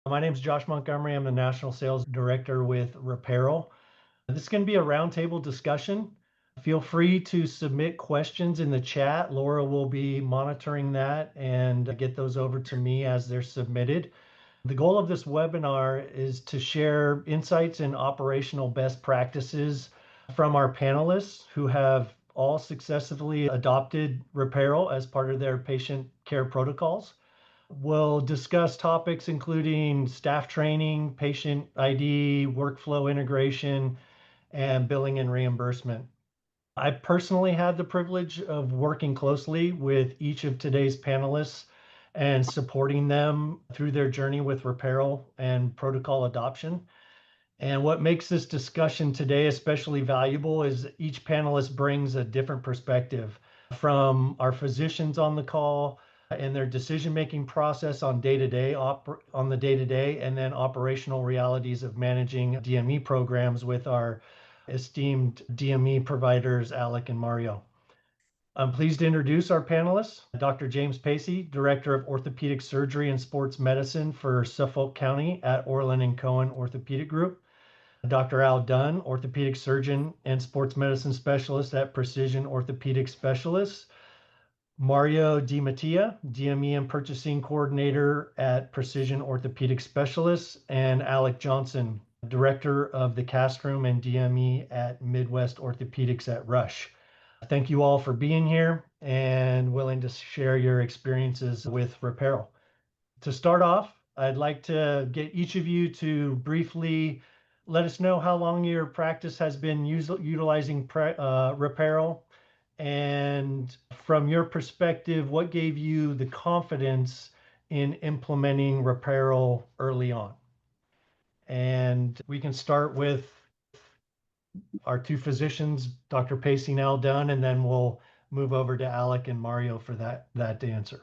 My name is Josh Montgomery. I'm the National Sales Director with Reparel. This is going to be a roundtable discussion. Feel free to submit questions in the chat. Laura will be monitoring that and get those over to me as they're submitted. The goal of this webinar is to share insights and operational best practices from our panelists who have all successfully adopted Reparel as part of their patient care protocols. We'll discuss topics including staff training, patient ID, workflow integration, and billing and reimbursement. I personally had the privilege of working closely with each of today's panelists and supporting them through their journey with Reparel and protocol adoption. And what makes this discussion today especially valuable is each panelist brings a different perspective from our physicians on the call and their decision-making process on the day-to-day, and then operational realities of managing DME programs with our esteemed DME providers, Alec and Mario. I'm pleased to introduce our panelists, Dr. James Pacey, Director of Orthopedic Surgery and Sports Medicine for Suffolk County at Orland and Cohen Orthopedic Group, Dr. Al Dunn, Orthopedic Surgeon and Sports Medicine Specialist at Precision Orthopedic Specialists, Mario DiMattia, DME and Purchasing Coordinator at Precision Orthopedic Specialists, and Alec Johnson, Director of the Cast Room and DME at Midwest Orthopedics at Rush. Thank you all for being here and willing to share your experiences with Reparel. To start off, I'd like to get each of you to briefly let us know how long your practice has been utilizing Reparel, and from your perspective, what gave you the confidence in implementing Reparel early on? And we can start with our two physicians, Dr. Pacey and Al Dunn, and then we'll move over to Alec and Mario for that answer.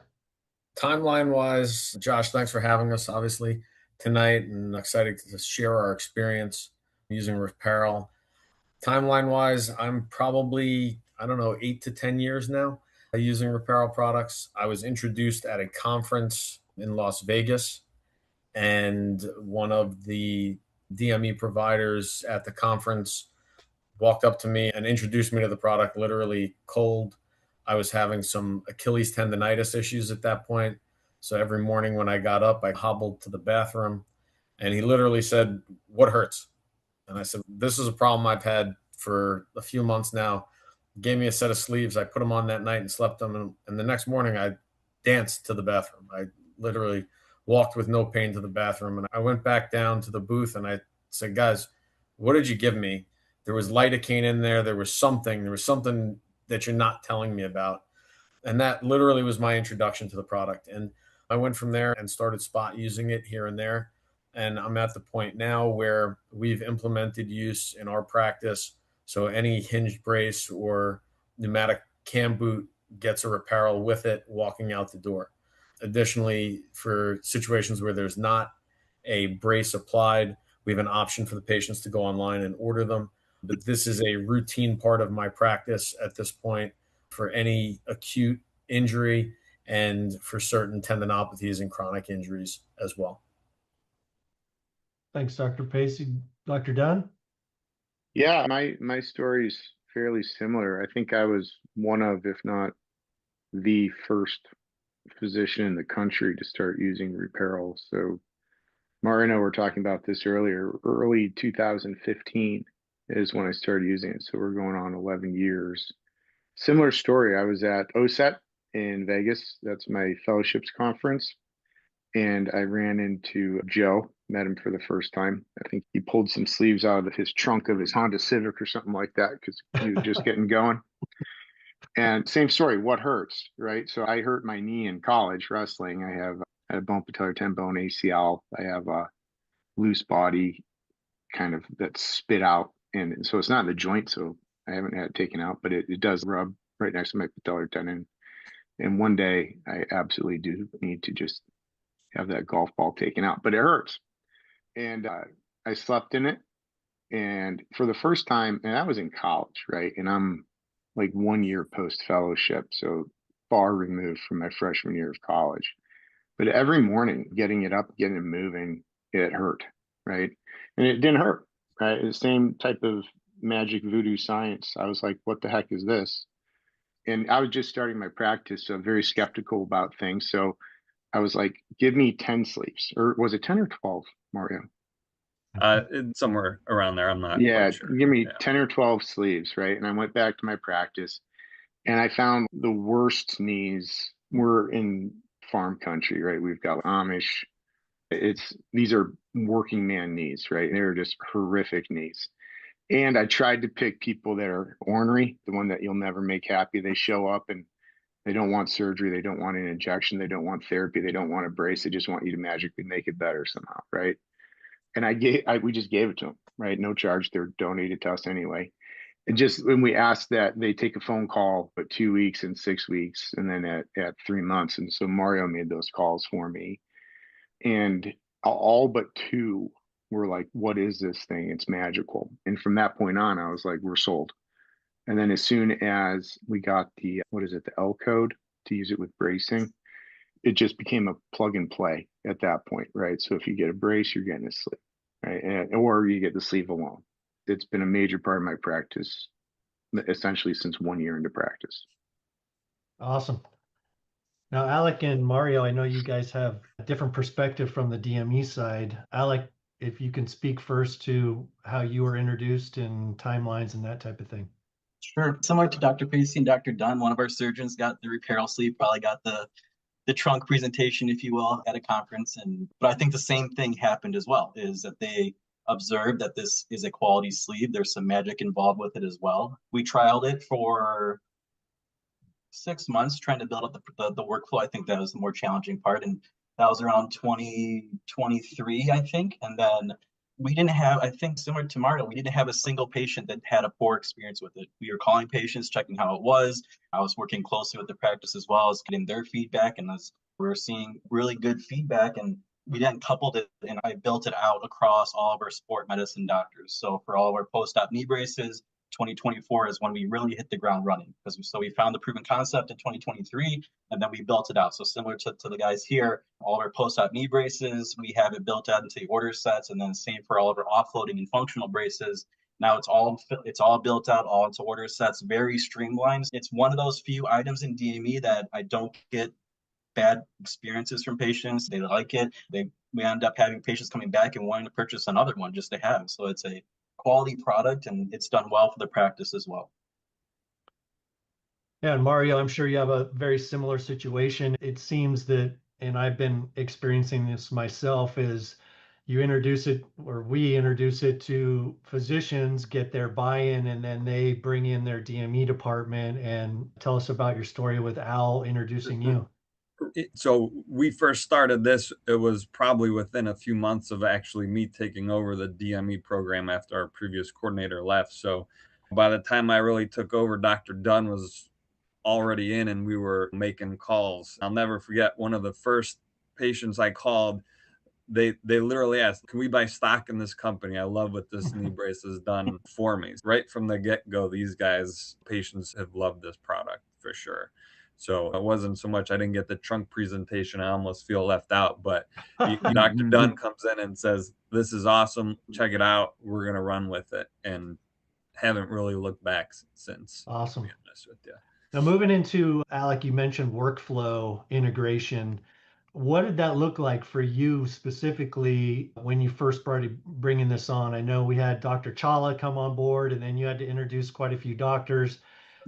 Timeline wise, Josh, thanks for having us obviously tonight, and excited to share our experience using Reparel. Timeline wise, I'm probably, 8 to 10 years now using Reparel products. I was introduced at a conference in Las Vegas, and one of the DME providers at the conference walked up to me and introduced me to the product literally cold. I was having some Achilles tendonitis issues at that point. So every morning when I got up, I hobbled to the bathroom, and he literally said, "What hurts?" And I said, "This is a problem I've had for a few months now." Gave me a set of sleeves. I put them on that night and slept them. And the next morning I danced to the bathroom. I literally walked with no pain to the bathroom. And I went back down to the booth and I said, "Guys, what did you give me?" There was lidocaine in there. There was something that you're not telling me about. And that literally was my introduction to the product. And I went from there and started spot using it here and there. And I'm at the point now where we've implemented use in our practice. So any hinged brace or pneumatic cam boot gets a Reparel with it walking out the door. Additionally, for situations where there's not a brace applied, we have an option for the patients to go online and order them. But this is a routine part of my practice at this point for any acute injury and for certain tendinopathies and chronic injuries as well. Thanks, Dr. Pacey. Dr. Dunn? Yeah, my story is fairly similar. I think I was one of, if not the first physician in the country to start using Reparel. So Mario and I were talking about this earlier. Early 2015 is when I started using it. So we're going on 11 years. Similar story. I was at OSET in Vegas. That's my fellowships conference. And I ran into Joe, met him for the first time. I think he pulled some sleeves out of his trunk of his Honda Civic or something like that because he was just getting going. And same story, what hurts, right? So I hurt my knee in college wrestling. I have a bone patellar tendon, ACL. I have a loose body kind of that's spit out. And so it's not in the joint, so I haven't had it taken out, but it does rub right next to my patellar tendon. And one day I absolutely do need to just have that golf ball taken out, but it hurts. And I slept in it. And for the first time, and I was in college, right? And I'm like 1 year post fellowship, so far removed from my freshman year of college. But every morning, getting it up, getting it moving, it hurt, right? And it didn't hurt, right? The same type of magic voodoo science. I was like, what the heck is this? And I was just starting my practice, so very skeptical about things. So I was like, give me 10 sleeves, or was it 10 or 12, Mario? It's somewhere around there. I'm not Yeah, quite sure. give me Yeah. 10 or 12 sleeves, right? And I went back to my practice and I found the worst knees were in farm country, right? We've got Amish. These are working man knees, right? They're just horrific knees. And I tried to pick people that are ornery, the one that you'll never make happy. They show up and they don't want surgery. They don't want an injection. They don't want therapy. They don't want a brace. They just want you to magically make it better somehow, right? And we just gave it to them, right? No charge. They're donated to us anyway. And just when we asked that, they take a phone call at 2 weeks and 6 weeks, and then at 3 months. And so Mario made those calls for me, and all but two were like, "What is this thing? It's magical." And from that point on, I was like, "We're sold." And then as soon as we got the the L code to use it with bracing, it just became a plug and play at that point, right? So if you get a brace, you're getting a sleeve, right? Or you get the sleeve alone. It's been a major part of my practice, essentially since 1 year into practice. Awesome. Now, Alec and Mario, I know you guys have a different perspective from the DME side. Alec, if you can speak first to how you were introduced and timelines and that type of thing. Sure. Similar to Dr. Pacey and Dr. Dunn, one of our surgeons got the Reparel sleeve, probably got the trunk presentation, if you will, at a conference. But I think the same thing happened as well, is that they observed that this is a quality sleeve. There's some magic involved with it as well. We trialed it for 6 months, trying to build up the workflow. I think that was the more challenging part. And that was around 2023, I think. And then we didn't have, I think similar to Mario, we didn't have a single patient that had a poor experience with it. We were calling patients, checking how it was. I was working closely with the practice as well as getting their feedback. And as we were seeing really good feedback, and we then coupled it and I built it out across all of our sport medicine doctors. So for all of our post-op knee braces, 2024 is when we really hit the ground running, because we found the proven concept in 2023 and then we built it out. So similar to the guys here, all of our post-op knee braces, we have it built out into the order sets, and then same for all of our offloading and functional braces. Now it's all built out, all into order sets, very streamlined. It's one of those few items in DME that I don't get bad experiences from patients. They like it. We end up having patients coming back and wanting to purchase another one just to have. So it's a quality product and it's done well for the practice as well. Yeah, and Mario, I'm sure you have a very similar situation. It seems that, and I've been experiencing this myself, is you introduce it, or we introduce it to physicians, get their buy-in, and then they bring in their DME department. And tell us about your story with Al introducing you. So we first started this, it was probably within a few months of actually me taking over the DME program after our previous coordinator left. So by the time I really took over, Dr. Dunn was already in and we were making calls. I'll never forget one of the first patients I called. They literally asked, "Can we buy stock in this company? I love what this knee brace has done for me." Right from the get-go, these guys, patients have loved this product for sure. So it wasn't so much I didn't get the trunk presentation. I almost feel left out, but Dr. Dunn comes in and says, "This is awesome. Check it out. We're going to run with it." And haven't really looked back since. Awesome. To be honest with you. Now, moving into, Alec, you mentioned workflow integration. What did that look like for you specifically when you first started bringing this on? I know we had Dr. Chawla come on board, and then you had to introduce quite a few doctors,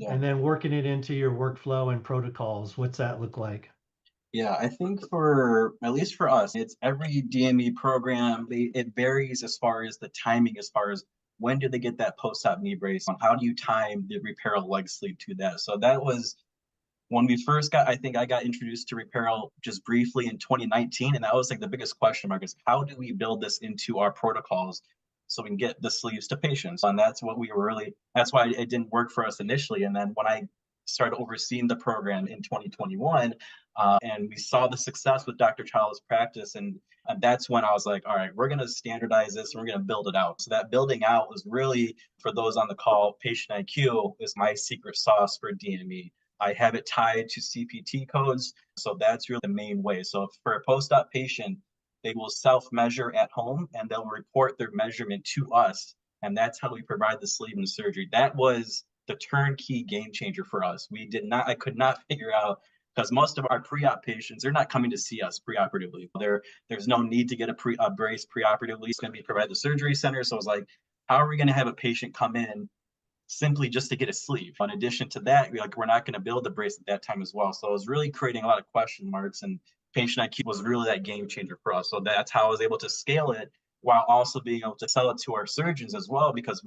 and then working it into your workflow and protocols. What's that look like? Yeah, I think for, at least for us, it's every DME program, it varies as far as the timing, as far as when do they get that post-op knee brace? How do you time the Reparel leg sleeve to that? So that was when we first got, I think I got introduced to Reparel just briefly in 2019. And that was like the biggest question mark, is how do we build this into our protocols so we can get the sleeves to patients? And that's what we were really, that's why it didn't work for us initially. And then when I started overseeing the program in 2021, and we saw the success with Dr. Chawla's practice, and that's when I was like, all right, we're going to standardize this and we're going to build it out. So that building out was really, for those on the call, Patient IQ is my secret sauce for DME. I have it tied to CPT codes. So that's really the main way. So for a post-op patient, They will self-measure at home and they'll report their measurement to us. And that's how we provide the sleeve and the surgery. That was the turnkey game changer for us. I could not figure out, because most of our pre-op patients, they're not coming to see us preoperatively. There's no need to get a brace preoperatively. It's going to be provided at the surgery center. So I was like, how are we going to have a patient come in simply just to get a sleeve? In addition to that, we're not going to build the brace at that time as well. So it was really creating a lot of question marks, and patient IQ was really that game changer for us. So that's how I was able to scale it while also being able to sell it to our surgeons as well, because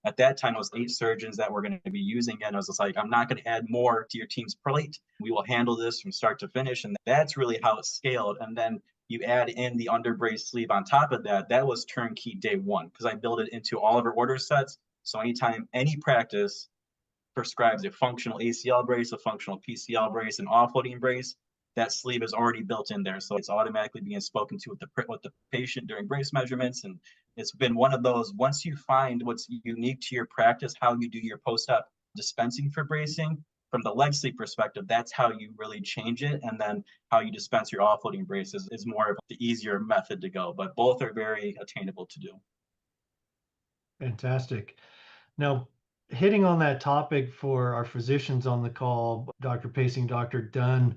at that time it was 8 surgeons that were going to be using it. And I was just like, I'm not going to add more to your team's plate. We will handle this from start to finish. And that's really how it scaled. And then you add in the underbrace sleeve on top of that. That was turnkey day one, because I built it into all of our order sets. So anytime any practice prescribes a functional ACL brace, a functional PCL brace, an offloading brace, that sleeve is already built in there. So it's automatically being spoken to with the patient during brace measurements. And it's been one of those, once you find what's unique to your practice, how you do your post-op dispensing for bracing, from the leg sleeve perspective, that's how you really change it. And then how you dispense your offloading braces is more of the easier method to go, but both are very attainable to do. Fantastic. Now, hitting on that topic for our physicians on the call, Dr. Pacing, Dr. Dunn,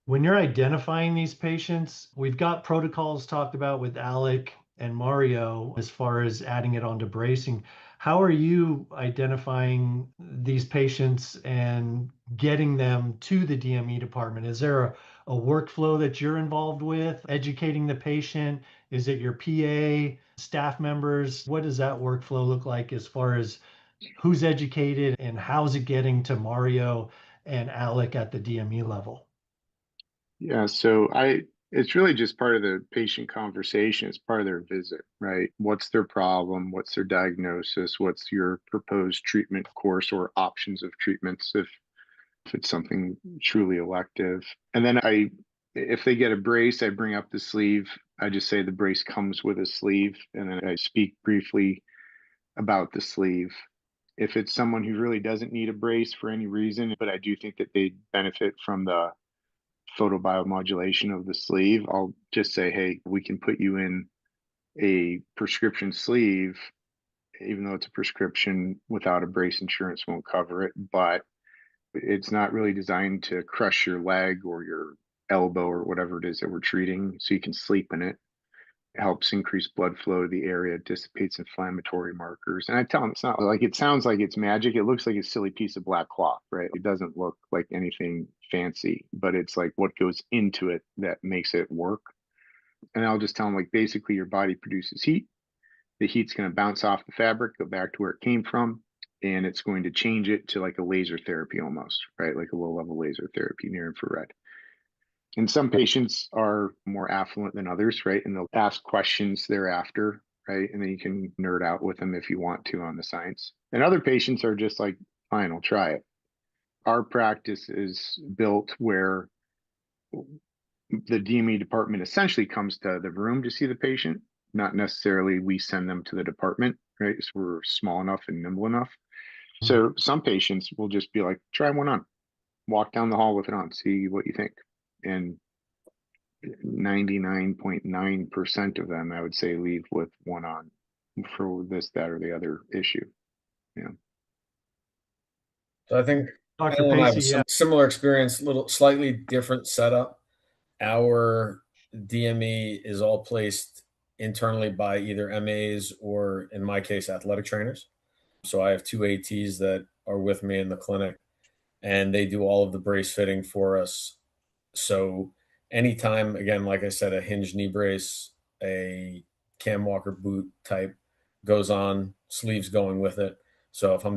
when you're identifying these patients, we've got protocols talked about with Alec and Mario as far as adding it onto bracing. How are you identifying these patients and getting them to the DME department? Is there a workflow that you're involved with, educating the patient? Is it your PA, staff members? What does that workflow look like as far as who's educated and how's it getting to Mario and Alec at the DME level? Yeah, it's really just part of the patient conversation. It's part of their visit, right? What's their problem? What's their diagnosis? What's your proposed treatment course or options of treatments if it's something truly elective? And then if they get a brace, I bring up the sleeve. I just say the brace comes with a sleeve, and then I speak briefly about the sleeve. If it's someone who really doesn't need a brace for any reason, but I do think that they benefit from the photobiomodulation of the sleeve, I'll just say, hey, we can put you in a prescription sleeve, even though it's a prescription without a brace, insurance won't cover it, but it's not really designed to crush your leg or your elbow or whatever it is that we're treating. So you can sleep in it. It helps increase blood flow to the area, dissipates inflammatory markers. And I tell them, it's not like, it sounds like it's magic. It looks like a silly piece of black cloth, right? It doesn't look like anything fancy, but it's like what goes into it that makes it work. And I'll just tell them, like, basically your body produces heat. The heat's going to bounce off the fabric, go back to where it came from, and it's going to change it to like a laser therapy almost, right? Like a low level laser therapy, near infrared. And some patients are more affluent than others, right? And they'll ask questions thereafter, right? And then you can nerd out with them if you want to on the science. And other patients are just like, fine, I'll try it. Our practice is built where the DME department essentially comes to the room to see the patient, not necessarily we send them to the department, right? So we're small enough and nimble enough. So some patients will just be like, try one on, walk down the hall with it on, see what you think. And 99.9% of them, I would say, leave with one on for this, that, or the other issue. Yeah. So I think Dr. Alan and I have Pacey, a similar experience, little slightly different setup. Our DME is all placed internally by either MAs or, in my case, athletic trainers. So I have 2 ATs that are with me in the clinic, and they do all of the brace fitting for us. So anytime, again, like I said, a hinge knee brace, a Cam Walker boot type goes on, sleeves going with it. So if I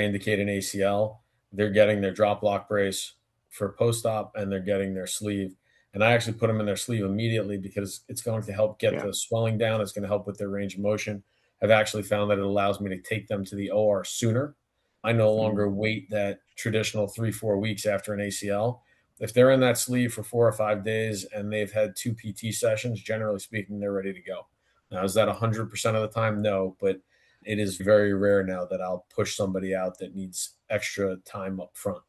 indicate an ACL, they're getting their drop lock brace for post-op, and they're getting their sleeve. And I actually put them in their sleeve immediately because it's going to help get the swelling down. It's going to help with their range of motion. I've actually found that it allows me to take them to the OR sooner. I no longer wait that traditional 3-4 weeks after an ACL. If they're in that sleeve for 4 or 5 days and they've had 2 PT sessions, generally speaking, they're ready to go. Now, is that 100% of the time? No, but it is very rare now that I'll push somebody out that needs extra time up front.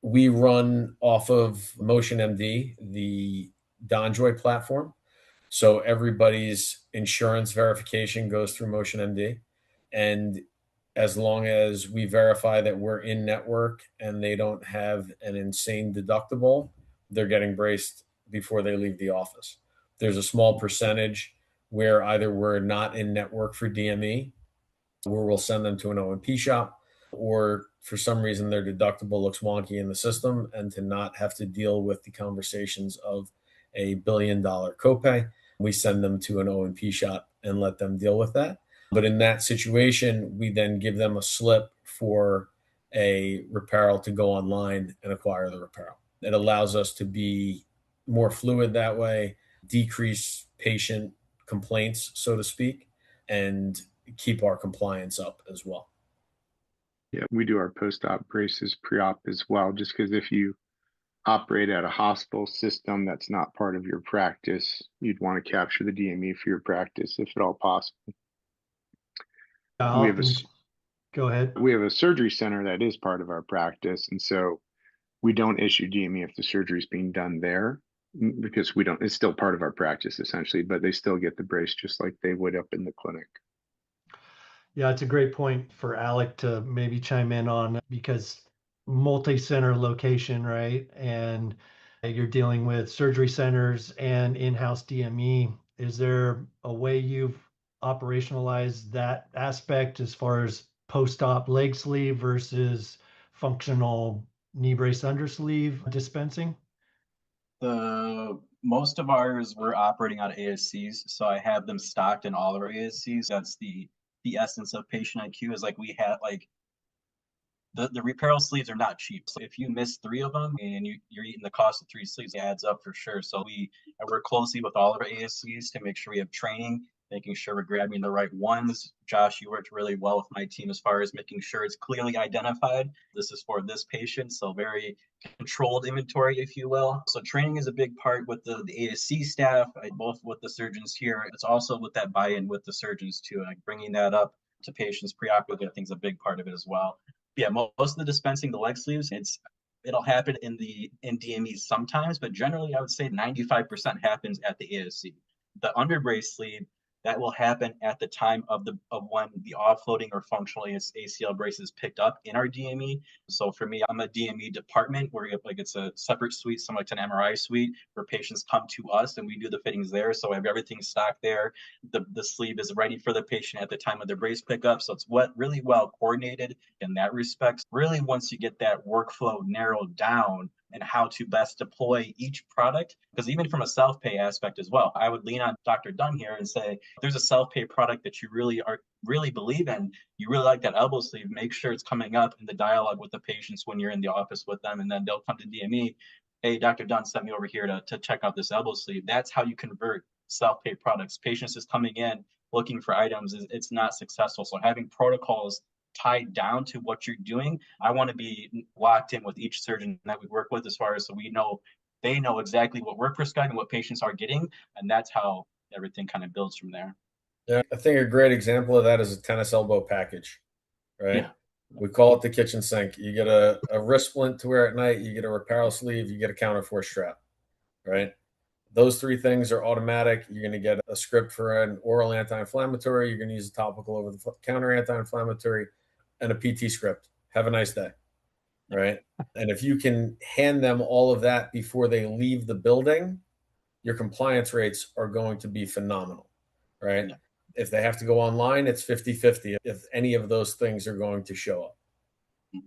We run off of Motion MD, the DonJoy platform. So everybody's insurance verification goes through MotionMD. And as long as we verify that we're in network and they don't have an insane deductible, they're getting braced before they leave the office. There's a small percentage where either we're not in network for DME, where we'll send them to an O&P shop, or for some reason their deductible looks wonky in the system, and to not have to deal with the conversations of a $1 billion copay, we send them to an O&P shop and let them deal with that. But in that situation, we then give them a slip for a Reparel to go online and acquire the Reparel. It allows us to be more fluid that way, decrease patient complaints, so to speak, and keep our compliance up as well. Yeah, we do our post-op braces pre-op as well, just because if you operate at a hospital system that's not part of your practice, you'd want to capture the DME for your practice if at all possible. Go ahead. We have a surgery center that is part of our practice, and so we don't issue DME if the surgery is being done there, because it's still part of our practice essentially, but they still get the brace just like they would up in the clinic. Yeah, it's a great point for Alec to maybe chime in on, because multi-center location, right? And you're dealing with surgery centers and in-house DME. Is there a way you've operationalized that aspect as far as post-op leg sleeve versus functional knee brace undersleeve dispensing? Most of ours we're operating out of ASCs, so I have them stocked in all of our ASCs. That's the essence of patient IQ, is like we have like the Reparel sleeves are not cheap. So if you miss 3 of them and you're eating the cost of 3 sleeves, it adds up for sure. So I work closely with all of our ASCs to make sure we have training, making sure we're grabbing the right ones. Josh, you worked really well with my team as far as making sure it's clearly identified. This is for this patient, so very controlled inventory, if you will. So training is a big part with the ASC staff, both with the surgeons here. It's also with that buy-in with the surgeons too, like bringing that up to patients pre-operatively. I think is a big part of it as well. Yeah, most of the dispensing, the leg sleeves, it'll happen in DME sometimes, but generally I would say 95% happens at the ASC. The underbrace sleeve, that will happen at the time of when the offloading or functional ACL brace is picked up in our DME. So for me, I'm a DME department where it's a separate suite, similar to an MRI suite, where patients come to us and we do the fittings there. So I have everything stocked there. The sleeve is ready for the patient at the time of the brace pickup. So it's really well coordinated in that respect. Really, once you get that workflow narrowed down and how to best deploy each product, because even from a self-pay aspect as well, I would lean on Dr. Dunn here and say, if there's a self-pay product that you really believe in, you really like that elbow sleeve, make sure it's coming up in the dialogue with the patients when you're in the office with them, and then they'll come to DME. Hey, Dr. Dunn sent me over here to check out this elbow sleeve. That's how you convert self-pay products. Patients is coming in looking for items, it's not successful. So having protocols tied down to what you're doing, I want to be locked in with each surgeon that we work with, as far as so we know they know exactly what we're prescribing, what patients are getting, and that's how everything kind of builds from there. Yeah, I think a great example of that is a tennis elbow package, right? Yeah. We call it the kitchen sink. You get a wrist splint to wear at night, you get a Reparel sleeve, you get a counterforce strap, right? Those 3 things are automatic. You're going to get a script for an oral anti-inflammatory. You're going to use a topical over-the-counter anti-inflammatory and a PT script. Have a nice day, right? And if you can hand them all of that before they leave the building, your compliance rates are going to be phenomenal, right? Yeah. If they have to go online, it's 50-50 if any of those things are going to show up.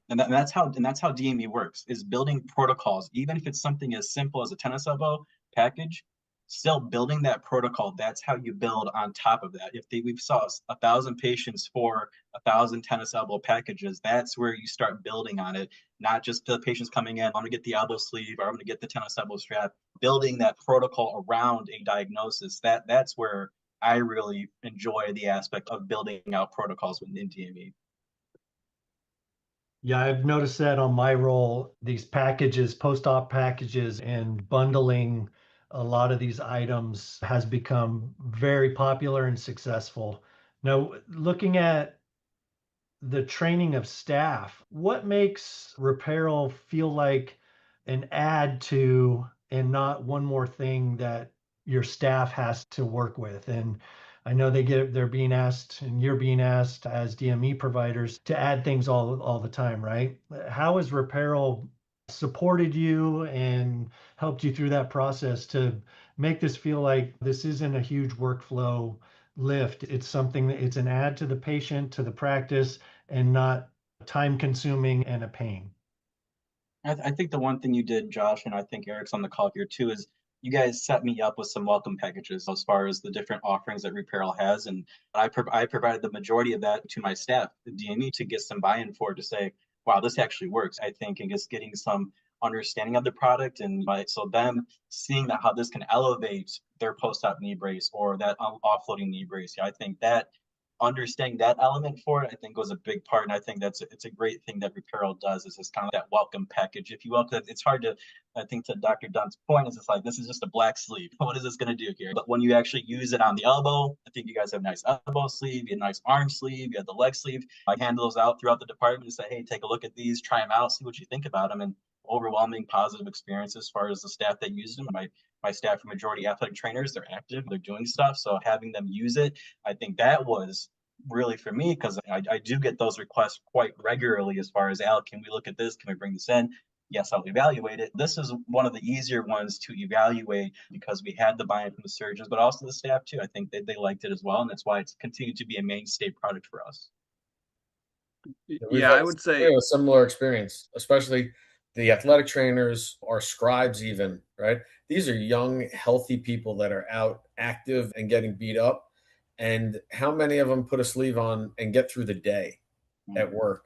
And that's how DME works, is building protocols. Even if it's something as simple as a tennis elbow package, still building that protocol. That's how you build on top of that. If we saw 1,000 patients for 1,000 tennis elbow packages, that's where you start building on it. Not just the patients coming in, I'm going to get the elbow sleeve, or I'm going to get the tennis elbow strap. Building that protocol around a diagnosis, that's where I really enjoy the aspect of building out protocols within DME. Yeah, I've noticed that on my role, these packages, post-op packages, and bundling a lot of these items has become very popular and successful. Now, looking at the training of staff, what makes Reparel feel like an add to and not one more thing that your staff has to work with. And I know they're being asked, and you're being asked as DME providers to add things all the time, right? How has Reparel supported you and helped you through that process to make this feel like this isn't a huge workflow lift? It's something that it's an add to the patient, to the practice, and not time consuming and a pain. I think the one thing you did, Josh, and I think Eric's on the call here too, is you guys set me up with some welcome packages as far as the different offerings that Reparel has. And I provided the majority of that to my staff, the DME, to get some buy-in for, to say, wow, this actually works. I think, and just getting some understanding of the product. And so them seeing that how this can elevate their post-op knee brace or that offloading knee brace. Yeah, I think that understanding that element for it, I think, was a big part. And I think it's a great thing that Reparel does, is it's kind of that welcome package, if you will. Because it's hard to, I think, to Dr. Dunn's point, is it's like, this is just a black sleeve. What is this going to do here? But when you actually use it on the elbow, I think you guys have a nice elbow sleeve, you have a nice arm sleeve, you have the leg sleeve. I hand those out throughout the department and say, hey, take a look at these, try them out, see what you think about them. And overwhelming positive experience as far as the staff that use them. My staff are majority athletic trainers. They're active, they're doing stuff. So having them use it, I think that was really for me, because I do get those requests quite regularly as far as, Al, can we look at this? Can we bring this in? Yes, I'll evaluate it. This is one of the easier ones to evaluate because we had the buy-in from the surgeons, but also the staff too. I think they liked it as well. And that's why it's continued to be a mainstay product for us. Yeah, I would say a similar experience, especially the athletic trainers or scribes even, right? These are young, healthy people that are out active and getting beat up. And how many of them put a sleeve on and get through the day at work?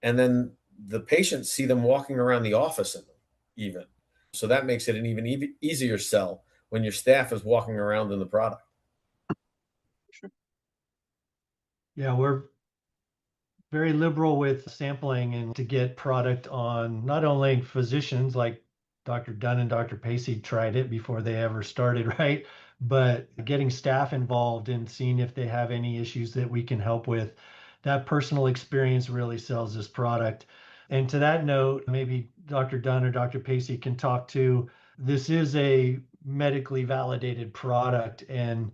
And then the patients see them walking around the office in them even. So that makes it an even easier sell when your staff is walking around in the product. Sure. Yeah, we're very liberal with sampling and to get product on not only physicians like Dr. Dunn and Dr. Pacey tried it before they ever started, right? But getting staff involved and seeing if they have any issues that we can help with. That personal experience really sells this product. And to that note, maybe Dr. Dunn or Dr. Pacey can talk to, this is a medically validated product and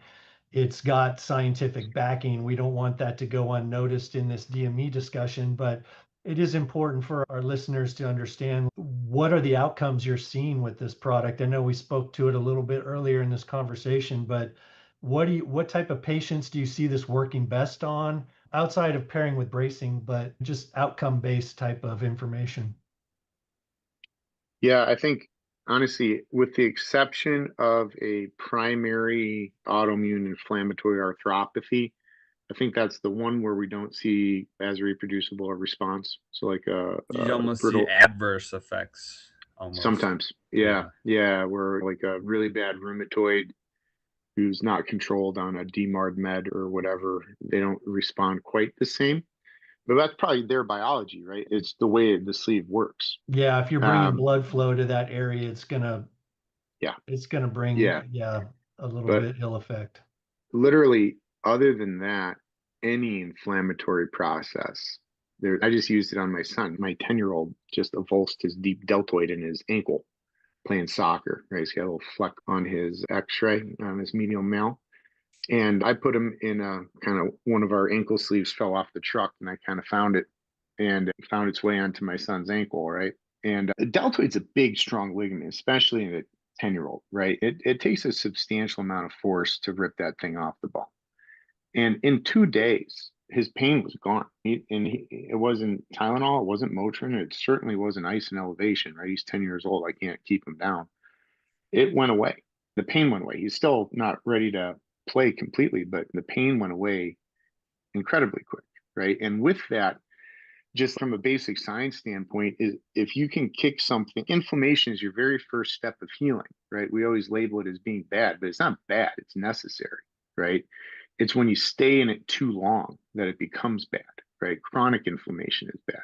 it's got scientific backing. We don't want that to go unnoticed in this DME discussion, but it is important for our listeners to understand what are the outcomes you're seeing with this product. I know we spoke to it a little bit earlier in this conversation, but what type of patients do you see this working best on outside of pairing with bracing, but just outcome-based type of information? Yeah, I think honestly, with the exception of a primary autoimmune inflammatory arthropathy, I think that's the one where we don't see as reproducible a response. So like you almost see brittle adverse effects almost. sometimes. Yeah, where like a really bad rheumatoid who's not controlled on a DMARD med or whatever, they don't respond quite the same. But that's probably their biology, right? It's the way the sleeve works. Yeah, if you're bringing blood flow to that area, it's gonna bring a little But bit ill effect. literally, other than that, any inflammatory process. I just used it on my son. My 10-year-old just avulsed his deep deltoid in his ankle playing soccer. Right, he's got a little fleck on his X-ray on his medial mal, and I put him in a kind of one of our ankle sleeves fell off the truck, and I kind of found it, and it found its way onto my son's ankle. Right, and the deltoid's a big, strong ligament, especially in a 10-year-old. Right, it takes a substantial amount of force to rip that thing off the ball. And in 2 days, his pain was gone. It wasn't Tylenol, it wasn't Motrin, it certainly wasn't ice and elevation, right? He's 10 years old. I can't keep him down. It went away. The pain went away. He's still not ready to play completely, but the pain went away incredibly quick, right? And with that, just from a basic science standpoint, is if you can kick something, inflammation is your very first step of healing, right? We always label it as being bad, but it's not bad, it's necessary, right? It's when you stay in it too long that it becomes bad, right? Chronic inflammation is bad.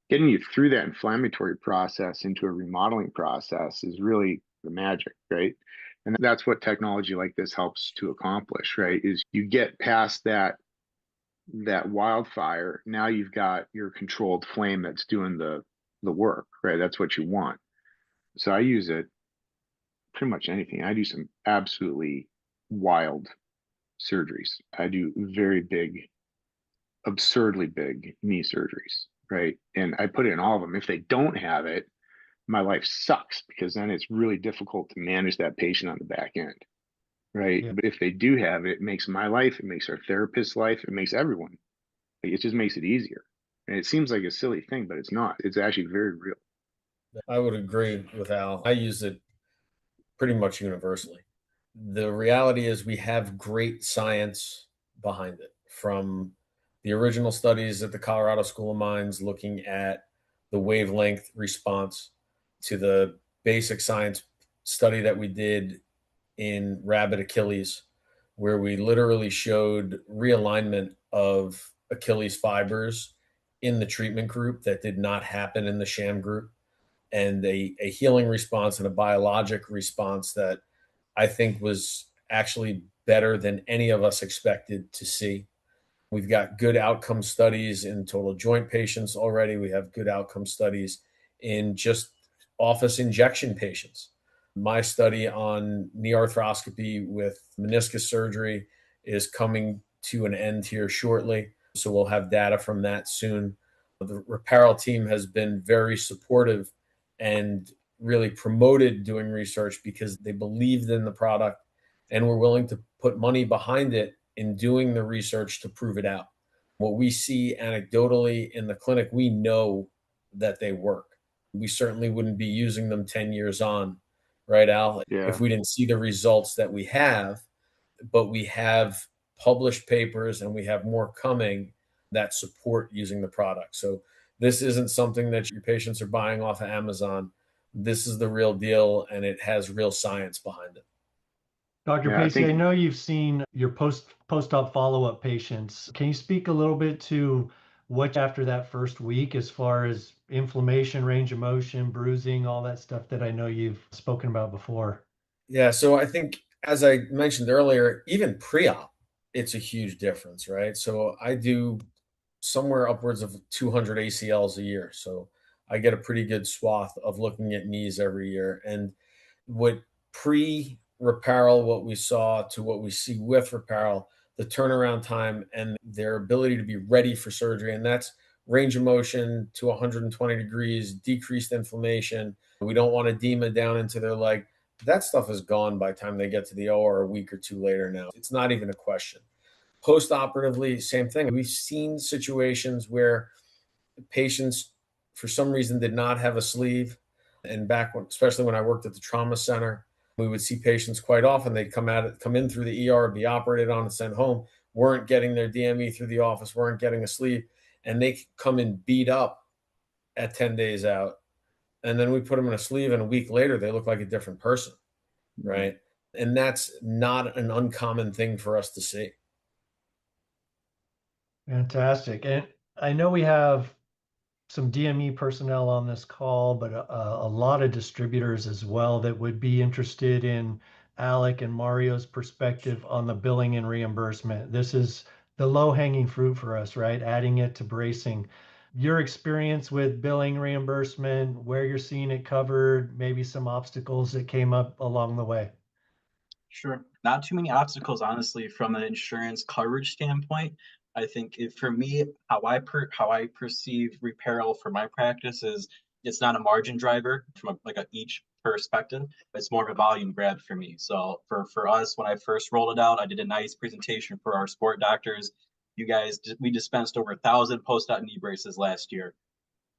Getting you through that inflammatory process into a remodeling process is really the magic, right? And that's what technology like this helps to accomplish, right? Is you get past that wildfire. Now you've got your controlled flame that's doing the work, right? That's what you want. So I use it pretty much anything. I do some absolutely wild surgeries. I do very big, absurdly big knee surgeries, right? And I put it in all of them. If they don't have it, my life sucks because then it's really difficult to manage that patient on the back end, right? Yeah. But if they do have it, it makes my life, it makes our therapist's life, it makes everyone. Like, it just makes it easier. And it seems like a silly thing, but it's not. It's actually very real. I would agree with Al. I use it pretty much universally. The reality is we have great science behind it, from the original studies at the Colorado School of Mines looking at the wavelength response to the basic science study that we did in rabbit Achilles, where we literally showed realignment of Achilles fibers in the treatment group that did not happen in the sham group, and a healing response and a biologic response that I think was actually better than any of us expected to see. We've got good outcome studies in total joint patients already. We have good outcome studies in just office injection patients. My study on knee arthroscopy with meniscus surgery is coming to an end here shortly. So we'll have data from that soon. The Reparel team has been very supportive and really promoted doing research because they believed in the product and were willing to put money behind it in doing the research to prove it out. What we see anecdotally in the clinic, we know that they work. We certainly wouldn't be using them 10 years on, right, Al? Yeah. If we didn't see the results that we have, but we have published papers and we have more coming that support using the product. So this isn't something that your patients are buying off of Amazon. This is the real deal, and it has real science behind it. Dr. Yeah, I Pacey, I think, know you've seen your post-op follow-up patients. Can you speak a little bit to what after that first week, as far as inflammation, range of motion, bruising, all that stuff that I know you've spoken about before? Yeah, so I think, as I mentioned earlier, even pre-op, it's a huge difference, right? So I do somewhere upwards of 200 ACLs a year. So I get a pretty good swath of looking at knees every year. And what pre-Reparel, what we saw to what we see with Reparel, the turnaround time and their ability to be ready for surgery. And that's range of motion to 120 degrees, decreased inflammation. We don't want edema down into their leg. That stuff is gone by the time they get to the OR a week or two later now. It's not even a question. Post-operatively, same thing. We've seen situations where patients, for some reason, did not have a sleeve. And back when, especially when I worked at the trauma center, we would see patients quite often. They'd come in through the ER, be operated on and sent home, weren't getting their DME through the office, weren't getting a sleeve, and they come in beat up at 10 days out. And then we put them in a sleeve, and a week later, they look like a different person, right? And that's not an uncommon thing for us to see. Fantastic. And I know we have some DME personnel on this call, but a lot of distributors as well that would be interested in Alec and Mario's perspective on the billing and reimbursement. This is the low-hanging fruit for us, right? Adding it to bracing. Your experience with billing reimbursement, where you're seeing it covered, maybe some obstacles that came up along the way. Sure. Not too many obstacles, honestly, from an insurance coverage standpoint. I think for me, how I perceive Reparel for my practice is it's not a margin driver from each perspective. It's more of a volume grab for me. So for us, when I first rolled it out, I did a nice presentation for our sport doctors. You guys, we dispensed over 1,000 post-op knee braces last year.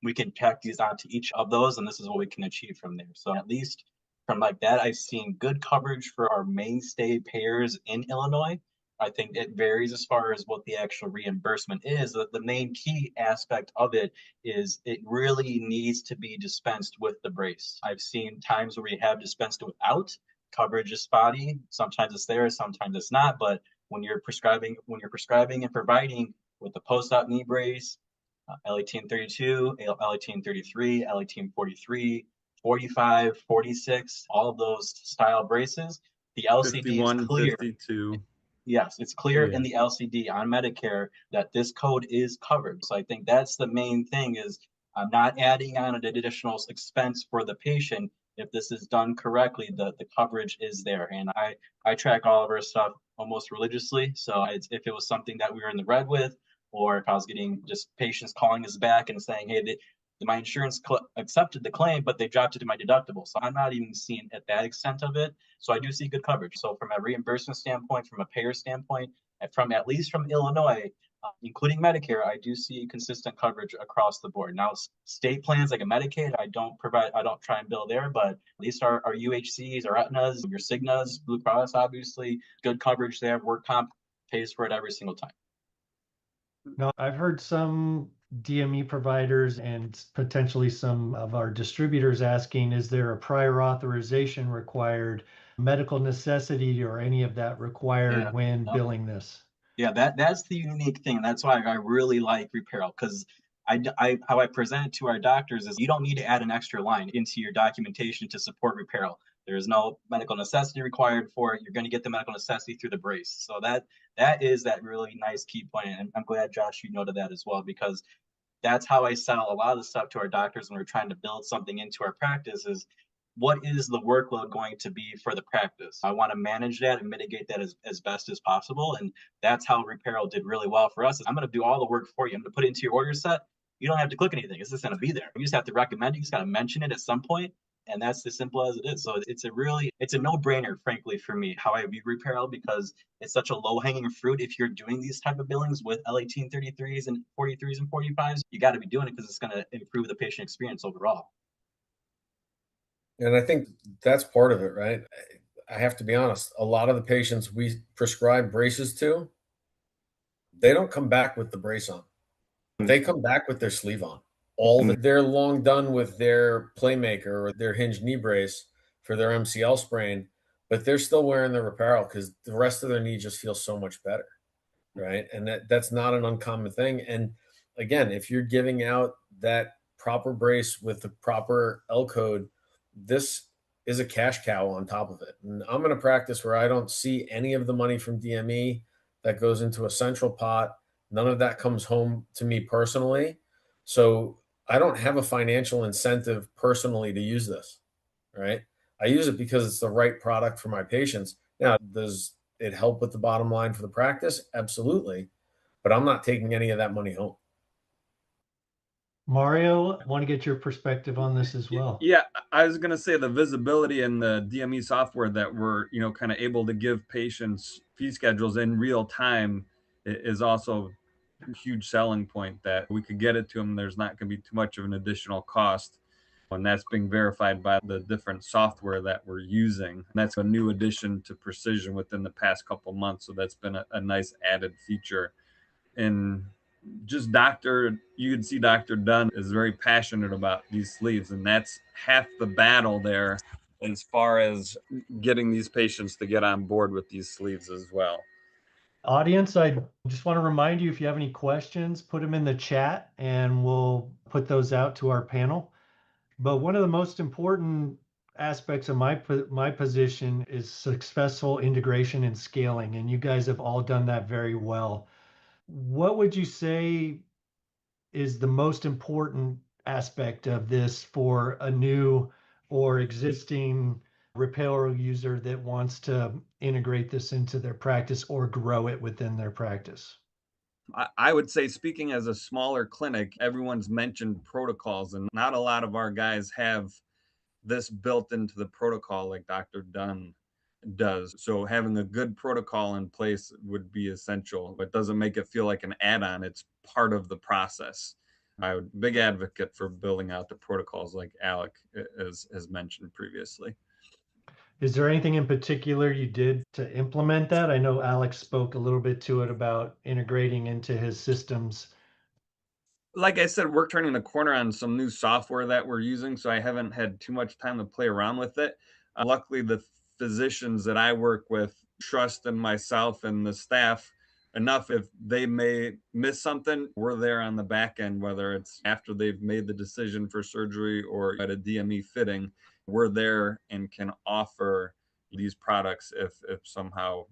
We can tack these onto each of those, and this is what we can achieve from there. So at least from like that, I've seen good coverage for our mainstay payers in Illinois. I think it varies as far as what the actual reimbursement is. The main key aspect of it is it really needs to be dispensed with the brace. I've seen times where we have dispensed without. Coverage is spotty. Sometimes it's there, sometimes it's not. But when you're prescribing and providing with the post-op knee brace, L1832, L1833, L1843, 45, 46, all of those style braces. The LCD 51, is clear. 52. Yes, it's clear in the LCD on Medicare that this code is covered. So I think that's the main thing is I'm not adding on an additional expense for the patient. if this is done correctly, the coverage is there. And I track all of our stuff almost religiously. So if it was something that we were in the red with, or if I was getting just patients calling us back and saying, hey, my insurance accepted the claim, but they dropped it in my deductible. So I'm not even seeing at that extent of it. So I do see good coverage. So from a reimbursement standpoint, from a payer standpoint, from at least from Illinois, including Medicare, I do see consistent coverage across the board. Now, state plans like a Medicaid, I don't try and bill there, but at least our UHCs, our Aetnas, your Cignas, Blue Cross, obviously, good coverage there. Work comp pays for it every single time. Now, I've heard some DME providers and potentially some of our distributors asking, is there a prior authorization required, medical necessity, or any of that required when billing this? Yeah, that's the unique thing. That's why I really like Reparel, because how I present it to our doctors is you don't need to add an extra line into your documentation to support Reparel. There's no medical necessity required for it. You're going to get the medical necessity through the brace. So that is that really nice key point. And I'm glad, Josh, you noted that as well, because that's how I sell a lot of the stuff to our doctors when we're trying to build something into our practice is what is the workload going to be for the practice? I want to manage that and mitigate that as best as possible. And that's how Reparel did really well for us. I'm going to do all the work for you. I'm going to put it into your order set. You don't have to click anything. It's just going to be there. You just have to recommend it. You just got to mention it at some point. And that's as simple as it is. So it's a no-brainer, frankly, for me, how I view Reparel, because it's such a low-hanging fruit. If you're doing these type of billings with L1833s and 43s and 45s, you got to be doing it because it's going to improve the patient experience overall. And I think that's part of it, right? I have to be honest. A lot of the patients we prescribe braces to, they don't come back with the brace on. They come back with their sleeve on. They're long done with their Playmaker or their hinge knee brace for their MCL sprain, but they're still wearing their Reparel because the rest of their knee just feels so much better, right? And that's not an uncommon thing. And again, if you're giving out that proper brace with the proper L code, this is a cash cow on top of it. And I'm in a practice where I don't see any of the money from DME that goes into a central pot. None of that comes home to me personally. So I don't have a financial incentive personally to use this, right? I use it because it's the right product for my patients. Now, does it help with the bottom line for the practice? Absolutely. But I'm not taking any of that money home. Mario, I want to get your perspective on this as well. Yeah, I was going to say the visibility in the DME software that we're, kind of able to give patients fee schedules in real time is also a huge selling point, that we could get it to them. There's not going to be too much of an additional cost. And that's being verified by the different software that we're using. And that's a new addition to Precision within the past couple months. So that's been a nice added feature. And just you can see Dr. Dunn is very passionate about these sleeves, and that's half the battle there as far as getting these patients to get on board with these sleeves as well. Audience, I just want to remind you, if you have any questions, put them in the chat and we'll put those out to our panel. But one of the most important aspects of my position is successful integration and scaling, and you guys have all done that very well. What would you say is the most important aspect of this for a new or existing Reparel user that wants to integrate this into their practice or grow it within their practice? I would say, speaking as a smaller clinic, everyone's mentioned protocols, and not a lot of our guys have this built into the protocol like Dr. Dunn does. So having a good protocol in place would be essential. It doesn't make it feel like an add-on. It's part of the process. I'm a big advocate for building out the protocols like Alec has mentioned previously. Is there anything in particular you did to implement that? I know Alex spoke a little bit to it about integrating into his systems. Like I said, we're turning the corner on some new software that we're using, so I haven't had too much time to play around with it. Luckily, the physicians that I work with trust in myself and the staff enough. If they may miss something, we're there on the back end, whether it's after they've made the decision for surgery or at a DME fitting. We're there and can offer these products if somehow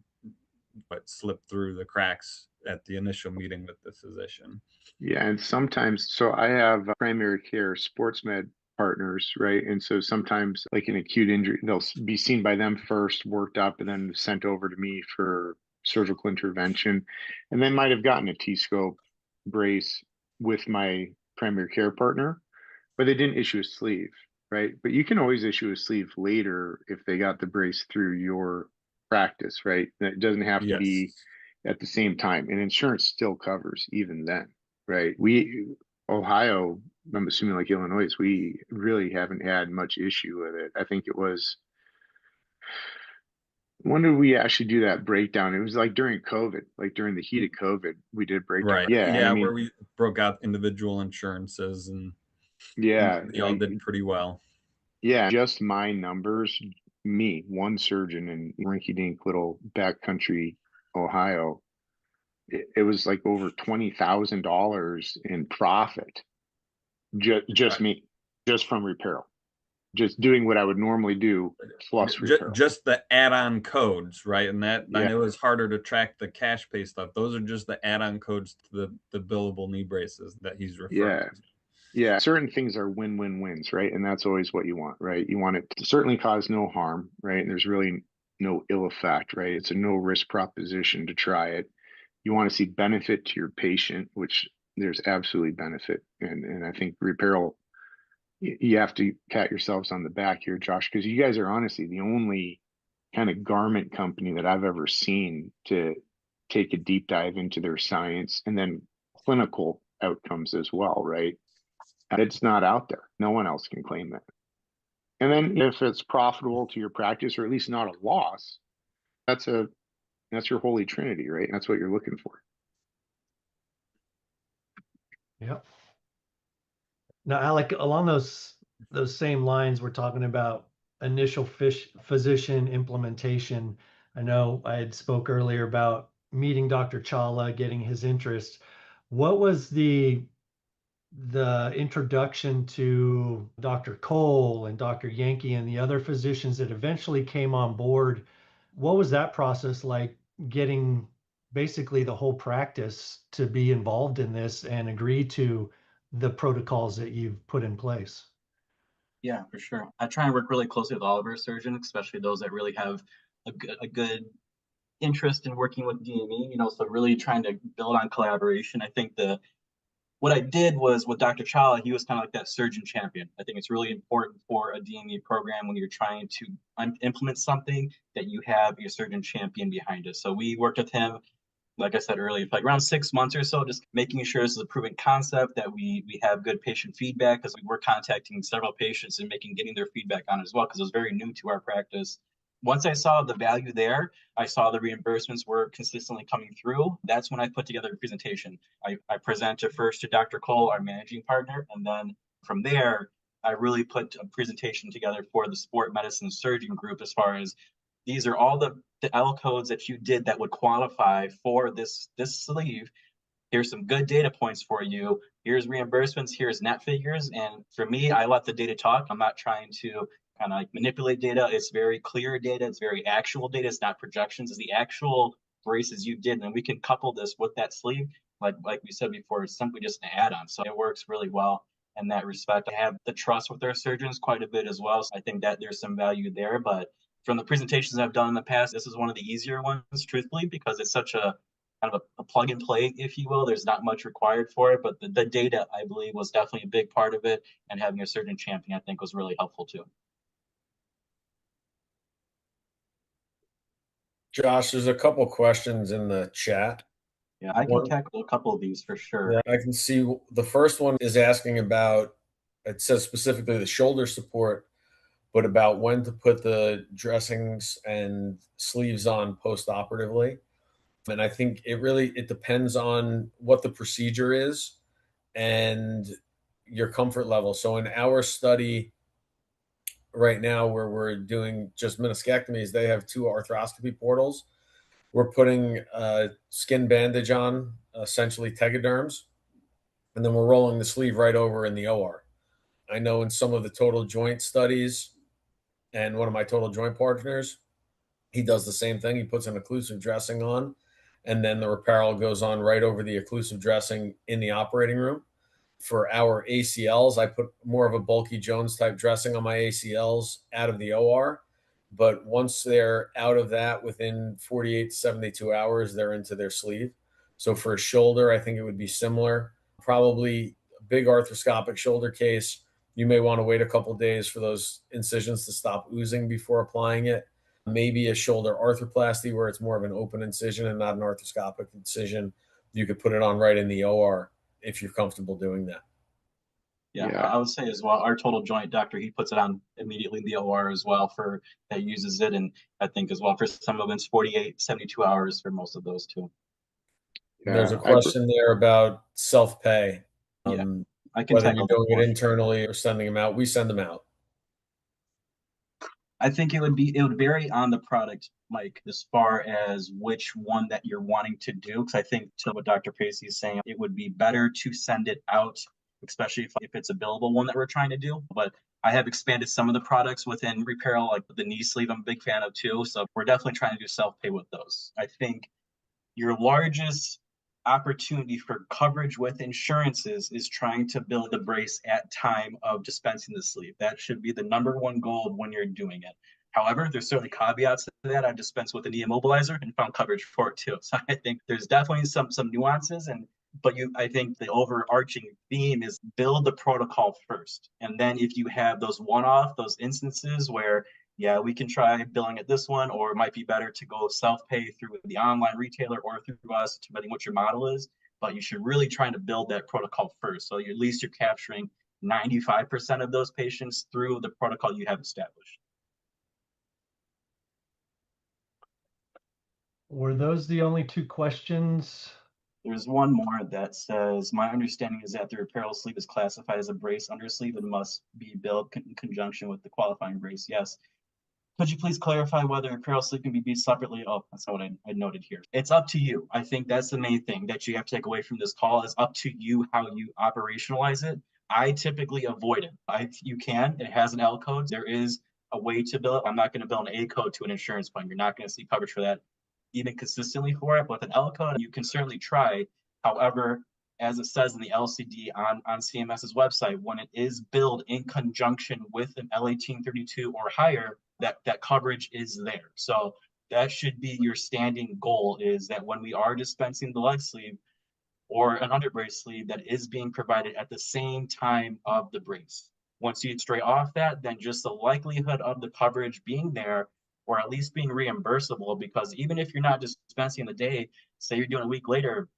it slipped through the cracks at the initial meeting with the physician. Yeah, and sometimes, so I have primary care sports med partners, right? And so sometimes, like an acute injury, they'll be seen by them first, worked up, and then sent over to me for surgical intervention. And they might have gotten a T-scope brace with my primary care partner, but they didn't issue a sleeve, right? But you can always issue a sleeve later if they got the brace through your practice, right? It doesn't have to be Yes. at the same time, and insurance still covers even then, right? Ohio, I'm assuming like Illinois, we really haven't had much issue with it. I think it was, when did we actually do that breakdown? It was like during COVID, like during the heat of COVID, we did breakdown. Right. Yeah. And I Yeah, where mean, we broke out individual insurances and yeah, they all did pretty well. yeah, just my numbers, me, one surgeon in rinky dink little backcountry Ohio, it was like over $20,000 in profit. Just Right. me, just from Reparel, just doing what I would normally do plus Reparel. Just the add-on codes, right? And that I Yeah, know it's harder to track the cash pay stuff. Those are just the add-on codes to the billable knee braces that he's referring yeah, to. yeah. Certain things are win-win-wins, right? And that's always what you want, right? You want it to certainly cause no harm, right? And there's really no ill effect, right? It's a no risk proposition to try it. You want to see benefit to your patient, which there's absolutely benefit. And I think Reparel, you have to pat yourselves on the back here, Josh, because you guys are honestly the only kind of garment company that I've ever seen to take a deep dive into their science and then clinical outcomes as well, right? It's not out there. No one else can claim that. And then if it's profitable to your practice, or at least not a loss, that's your holy trinity, right? And that's what you're looking for. Yep. Now, Alec, along those same lines, we're talking about initial physician implementation. I know I had spoke earlier about meeting Dr. Chawla, getting his interest. What was the introduction to Dr. Cole and Dr. Yankee and the other physicians that eventually came on board? What was that process like, getting basically the whole practice to be involved in this and agree to the protocols that you've put in place? Yeah, for sure. I try and work really closely with all of our surgeons, especially those that really have a good interest in working with DME, so really trying to build on collaboration. I think what I did was with Dr. Chawla, he was kind of like that surgeon champion. I think it's really important for a DME program when you're trying to implement something that you have your surgeon champion behind it. So we worked with him, like I said earlier, for like around 6 months or so, just making sure this is a proven concept, that we have good patient feedback, because we were contacting several patients and getting their feedback on it as well, because it was very new to our practice. Once I saw the value there, I saw the reimbursements were consistently coming through. That's when I put together a presentation. I presented first to Dr. Cole, our managing partner, and then from there, I really put a presentation together for the sport medicine surgeon group, as far as these are all the L codes that you did that would qualify for this sleeve. Here's some good data points for you. Here's reimbursements, here's net figures. And for me, I let the data talk. I'm not trying to kind of like manipulate data. It's very clear data. It's very actual data. It's not projections. It's the actual braces you did. And we can couple this with that sleeve. Like we said before, it's simply just an add-on. So it works really well in that respect. I have the trust with our surgeons quite a bit as well. So I think that there's some value there. But from the presentations I've done in the past, this is one of the easier ones, truthfully, because it's such a kind of a plug and play, if you will. There's not much required for it, but the data, I believe, was definitely a big part of it. And having a surgeon champion, I think, was really helpful too. Josh, there's a couple questions in the chat. Yeah, I can tackle a couple of these for sure. Yeah, I can see the first one is asking about, it says specifically the shoulder support, but about when to put the dressings and sleeves on post-operatively. And I think it depends on what the procedure is and your comfort level. So in our study right now, where we're doing just meniscectomies, they have 2 arthroscopy portals. We're putting a skin bandage on, essentially tegaderms, and then we're rolling the sleeve right over in the OR. I know in some of the total joint studies, and one of my total joint partners, he does the same thing. He puts an occlusive dressing on, and then the Reparel goes on right over the occlusive dressing in the operating room. For our ACLs, I put more of a bulky Jones type dressing on my ACLs out of the OR. But once they're out of that, within 48 to 72 hours, they're into their sleeve. So for a shoulder, I think it would be similar. Probably a big arthroscopic shoulder case, you may want to wait a couple days for those incisions to stop oozing before applying it. Maybe a shoulder arthroplasty where it's more of an open incision and not an arthroscopic incision. You could put it on right in the OR if you're comfortable doing that. Yeah, I would say as well, our total joint doctor, he puts it on immediately in the OR as well for that uses it. And I think as well for some of them, it's 48, 72 hours for most of those too. Yeah, there's a question there about self-pay. I can whether tackle you're doing that it internally or sending them out. We send them out. I think it would vary on the product, Mike, as far as which one that you're wanting to do. Because I think to what Dr. Pacey is saying, it would be better to send it out, especially if it's a billable one that we're trying to do. But I have expanded some of the products within Reparel, like the knee sleeve, I'm a big fan of too. So we're definitely trying to do self-pay with those. I think your largest opportunity for coverage with insurances is trying to build the brace at time of dispensing the sleeve. That should be the number one goal when you're doing it. However, there's certainly caveats to that. I've dispensed with a knee immobilizer and found coverage for it too. So I think there's definitely some nuances, but I think the overarching theme is build the protocol first. And then if you have those those instances where we can try billing at this one, or it might be better to go self-pay through the online retailer or through us, depending what your model is. But you should really try to build that protocol first. So at least you're capturing 95% of those patients through the protocol you have established. Were those the only two questions? There's one more that says, my understanding is that the Reparel sleeve is classified as a brace undersleeve and must be billed in conjunction with the qualifying brace. Yes. Could you please clarify whether Reparel sleeve can be billed separately? Oh, that's not what I noted here. It's up to you. I think that's the main thing that you have to take away from this call. Is up to you how you operationalize it. I typically avoid it. You can. It has an L code. There is a way to bill it. I'm not going to bill an A code to an insurance plan. You're not going to see coverage for that even consistently for it. But with an L code, you can certainly try. However, as it says in the LCD on CMS's website, when it is billed in conjunction with an L1832 or higher, that coverage is there. So that should be your standing goal, is that when we are dispensing the leg sleeve or an underbrace sleeve, that is being provided at the same time of the brace. Once you stray off that, then just the likelihood of the coverage being there, or at least being reimbursable, because even if you're not dispensing the day, say you're doing a week later,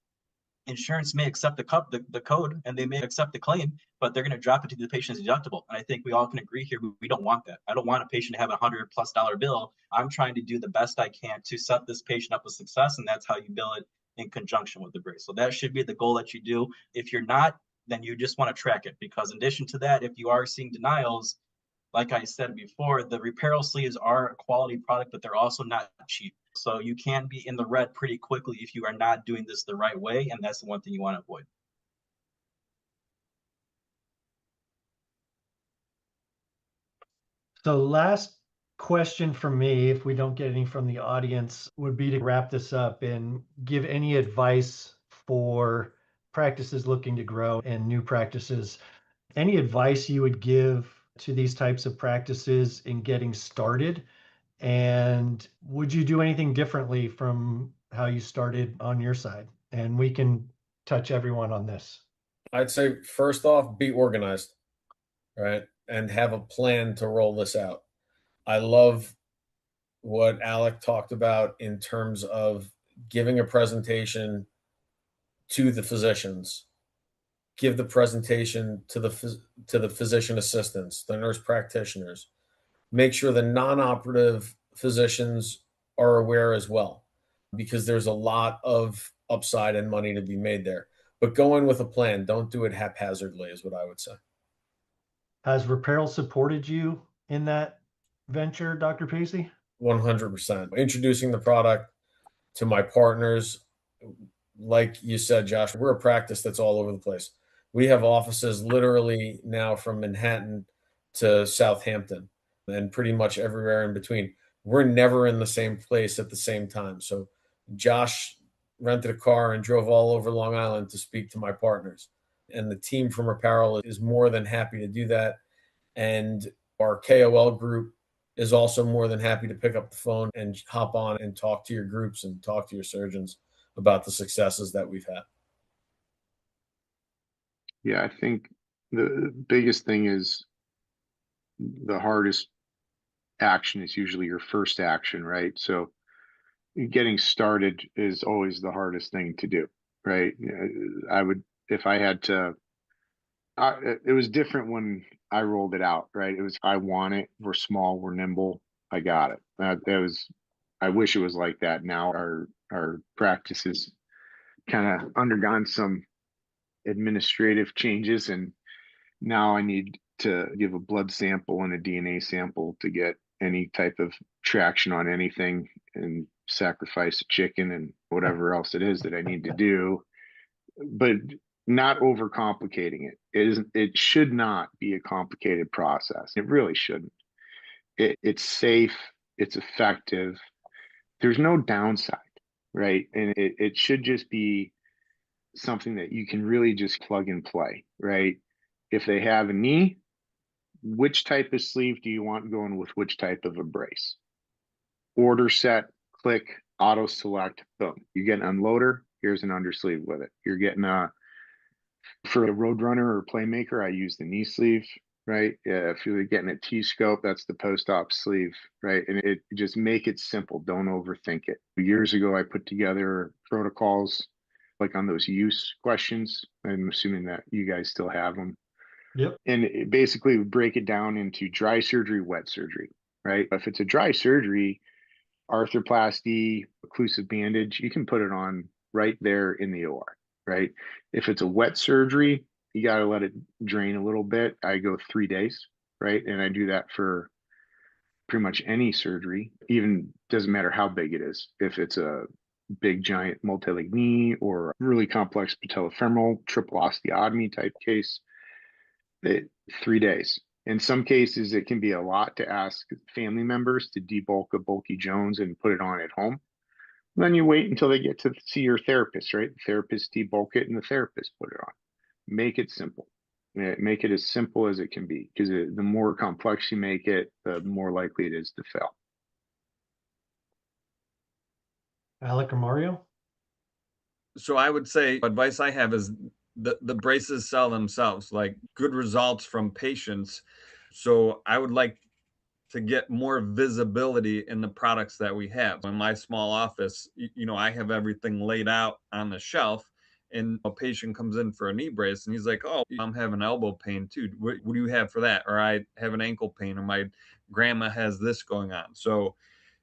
insurance may accept the code and they may accept the claim, but they're going to drop it to the patient's deductible. And I think we all can agree here, we don't want that. I don't want a patient to have $100+ bill. I'm trying to do the best I can to set this patient up with success, and that's how you bill it in conjunction with the brace. So that should be the goal that you do. If you're not, then you just want to track it, because in addition to that, if you are seeing denials, like I said before, the Reparel sleeves are a quality product, but they're also not cheap. So you can be in the red pretty quickly if you are not doing this the right way, and that's the one thing you want to avoid. So last question from me, if we don't get any from the audience, would be to wrap this up and give any advice for practices looking to grow and new practices. Any advice you would give to these types of practices in getting started? And would you do anything differently from how you started on your side? And we can touch everyone on this. I'd say first off, be organized, right? And have a plan to roll this out. I love what Alec talked about in terms of giving a presentation to the physicians. Give the presentation to the physician assistants, the nurse practitioners. Make sure the non-operative physicians are aware as well, because there's a lot of upside and money to be made there. But go in with a plan. Don't do it haphazardly, is what I would say. Has Reparel supported you in that venture, Dr. Pacey? 100%. Introducing the product to my partners, like you said, Josh, we're a practice that's all over the place. We have offices literally now from Manhattan to Southampton and pretty much everywhere in between. We're never in the same place at the same time. So Josh rented a car and drove all over Long Island to speak to my partners. And the team from Reparel is more than happy to do that. And our KOL group is also more than happy to pick up the phone and hop on and talk to your groups and talk to your surgeons about the successes that we've had. Yeah, I think the biggest thing is the hardest action is usually your first action, right? So getting started is always the hardest thing to do, right? I would, if I had to, it was different when I rolled it out, right? It was, I want it. We're small, we're nimble. I got it. That was, I wish it was like that. Now our practice has kind of undergone some administrative changes, and now I need to give a blood sample and a DNA sample to get any type of traction on anything, and sacrifice a chicken and whatever else it is that I need to do, but not overcomplicating it. It should not be a complicated process. It really shouldn't. It's safe, it's effective. There's no downside, right? And it should just be something that you can really just plug and play, right? If they have a knee, which type of sleeve do you want going with which type of a brace? Order, set, click, auto select, boom. You get an unloader, here's an undersleeve with it. You're getting for the Roadrunner or Playmaker, I use the knee sleeve, right? If you're getting a T-scope, that's the post-op sleeve, right? And it just make it simple. Don't overthink it. Years ago, I put together protocols like on those use questions. I'm assuming that you guys still have them. Yep. And it basically would break it down into dry surgery, wet surgery, right? If it's a dry surgery, arthroplasty, occlusive bandage, you can put it on right there in the OR, right? If it's a wet surgery, you got to let it drain a little bit. I go 3 days, right? And I do that for pretty much any surgery, even doesn't matter how big it is. If it's a big giant multi-leg knee or really complex patellofemoral triple osteotomy type case, 3 days. In some cases, it can be a lot to ask family members to debulk a bulky Jones and put it on at home. Then you wait until they get to see your therapist, right? The therapist debulk it and the therapist put it on. Make it simple. Make it as simple as it can be, because the more complex you make it, the more likely it is to fail. Alec or Mario? So I would say advice I have is the braces sell themselves, like good results from patients. So I would like to get more visibility in the products that we have. In my small office, I have everything laid out on the shelf, and a patient comes in for a knee brace and he's like, "Oh, I'm having elbow pain too. What do you have for that?" Or I have an ankle pain, or my grandma has this going on. So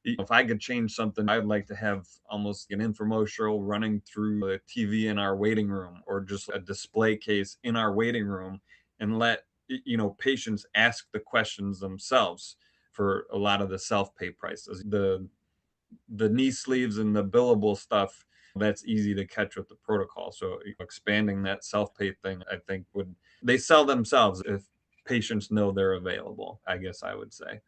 if I could change something, I'd like to have almost an infomercial running through the TV in our waiting room, or just a display case in our waiting room, and let patients ask the questions themselves for a lot of the self-pay prices. The knee sleeves and the billable stuff, that's easy to catch with the protocol. So expanding that self-pay thing, I think they sell themselves if patients know they're available, I guess I would say.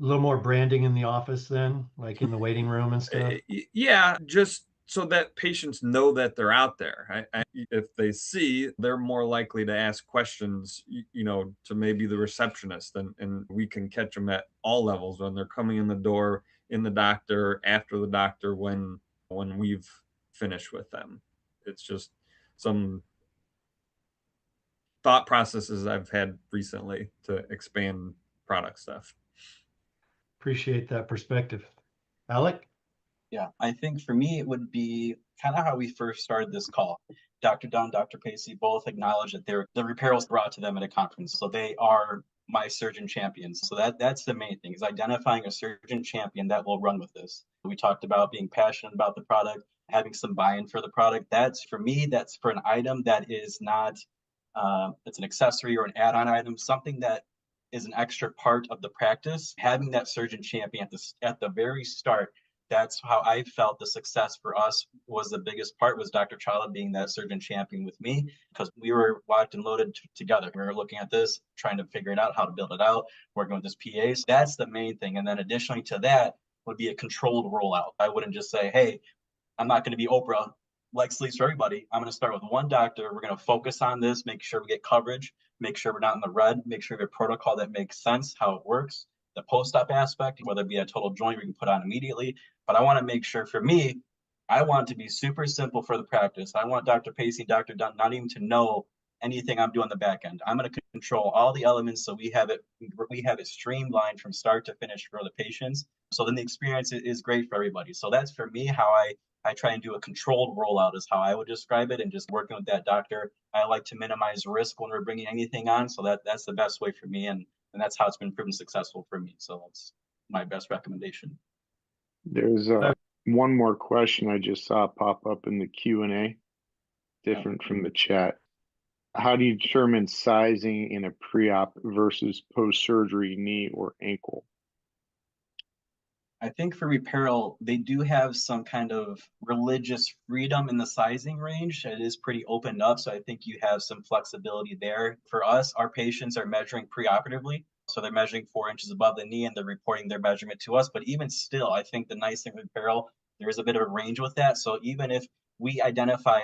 A little more branding in the office then, like in the waiting room and stuff. Yeah, just so that patients know that they're out there. If they see, they're more likely to ask questions, to maybe the receptionist, and we can catch them at all levels when they're coming in the door, in the doctor, after the doctor, when we've finished with them. It's just some thought processes I've had recently to expand product stuff. Appreciate that perspective. Alec? Yeah, I think for me, it would be kind of how we first started this call. Dr. Dunn, Dr. Pacey both acknowledge that the Reparel's brought to them at a conference. So they are my surgeon champions. So that's the main thing, is identifying a surgeon champion that will run with this. We talked about being passionate about the product, having some buy-in for the product. That's for me, that's for an item that is not, it's an accessory or an add-on item, something that is an extra part of the practice. Having that surgeon champion at the very start, that's how I felt the success for us was the biggest part, was Dr. Chawla being that surgeon champion with me, because we were locked and loaded together. We were looking at this, trying to figure it out, how to build it out, working with this PA. So that's the main thing. And then additionally to that would be a controlled rollout. I wouldn't just say, hey, I'm not going to be Oprah, like sleeves for everybody, I'm going to start with one doctor. We're going to focus on this, make sure we get coverage, make sure we're not in the red, make sure we have a protocol that makes sense, how it works, the post-op aspect, whether it be a total joint we can put on immediately. But I want to make sure for me, I want it to be super simple for the practice. I want Dr. Pacey, Dr. Dunn not even to know anything I'm doing on the back end. I'm going to control all the elements so we have it streamlined from start to finish for the patients. So then the experience is great for everybody. So that's for me how I try and do a controlled rollout is how I would describe it. And just working with that doctor, I like to minimize risk when we're bringing anything on. So that's the best way for me. And that's how it's been proven successful for me. So that's my best recommendation. There's one more question I just saw pop up in the Q&A, different from the chat. How do you determine sizing in a pre-op versus post-surgery knee or ankle? I think for Reparel, they do have some kind of religious freedom in the sizing range. It is pretty opened up, so I think you have some flexibility there. For us, our patients are measuring preoperatively, so they're measuring 4 inches above the knee and they're reporting their measurement to us. But even still, I think the nice thing with Reparel, there is a bit of a range with that. So even if we identify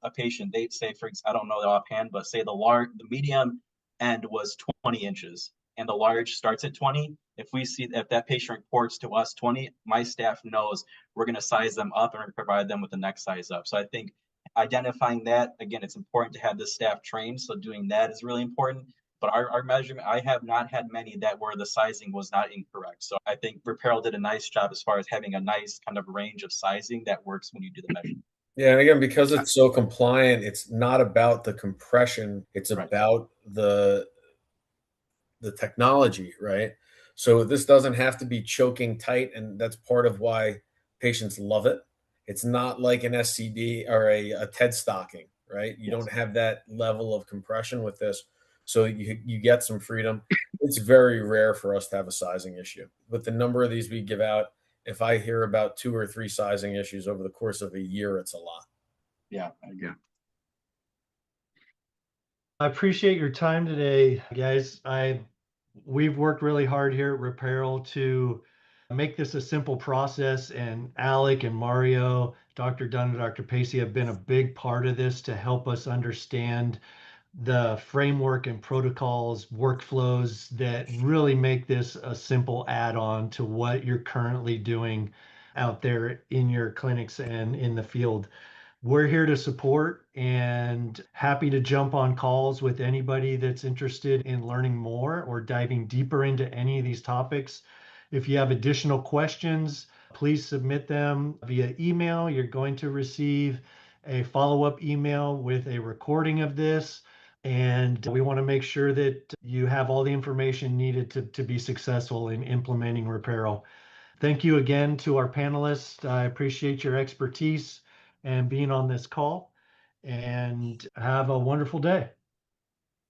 a patient, they say, I don't know the offhand, but say the medium end was 20 inches and the large starts at 20. If we see if that patient reports to us 20, my staff knows we're going to size them up and provide them with the next size up. So I think identifying that, again, it's important to have the staff trained. So doing that is really important. But our measurement, I have not had many that where the sizing was not incorrect. So I think Reparel did a nice job as far as having a nice kind of range of sizing that works when you do the measurement. Yeah, and again, because it's so compliant, it's not about the compression, it's about the technology, right? So this doesn't have to be choking tight, and that's part of why patients love it. It's not like an SCD or a TED stocking, right? You don't have that level of compression with this, so you get some freedom. It's very rare for us to have a sizing issue. With the number of these we give out, if I hear about 2 or 3 sizing issues over the course of a year, it's a lot. Yeah, I agree. I appreciate your time today, guys. We've worked really hard here at Reparel to make this a simple process, and Alec and Mario, Dr. Dunn and Dr. Pacey have been a big part of this to help us understand the framework and protocols, workflows that really make this a simple add-on to what you're currently doing out there in your clinics and in the field. We're here to support and happy to jump on calls with anybody that's interested in learning more or diving deeper into any of these topics. If you have additional questions, please submit them via email. You're going to receive a follow-up email with a recording of this. And we want to make sure that you have all the information needed to be successful in implementing Reparel. Thank you again to our panelists. I appreciate your expertise and being on this call, and have a wonderful day.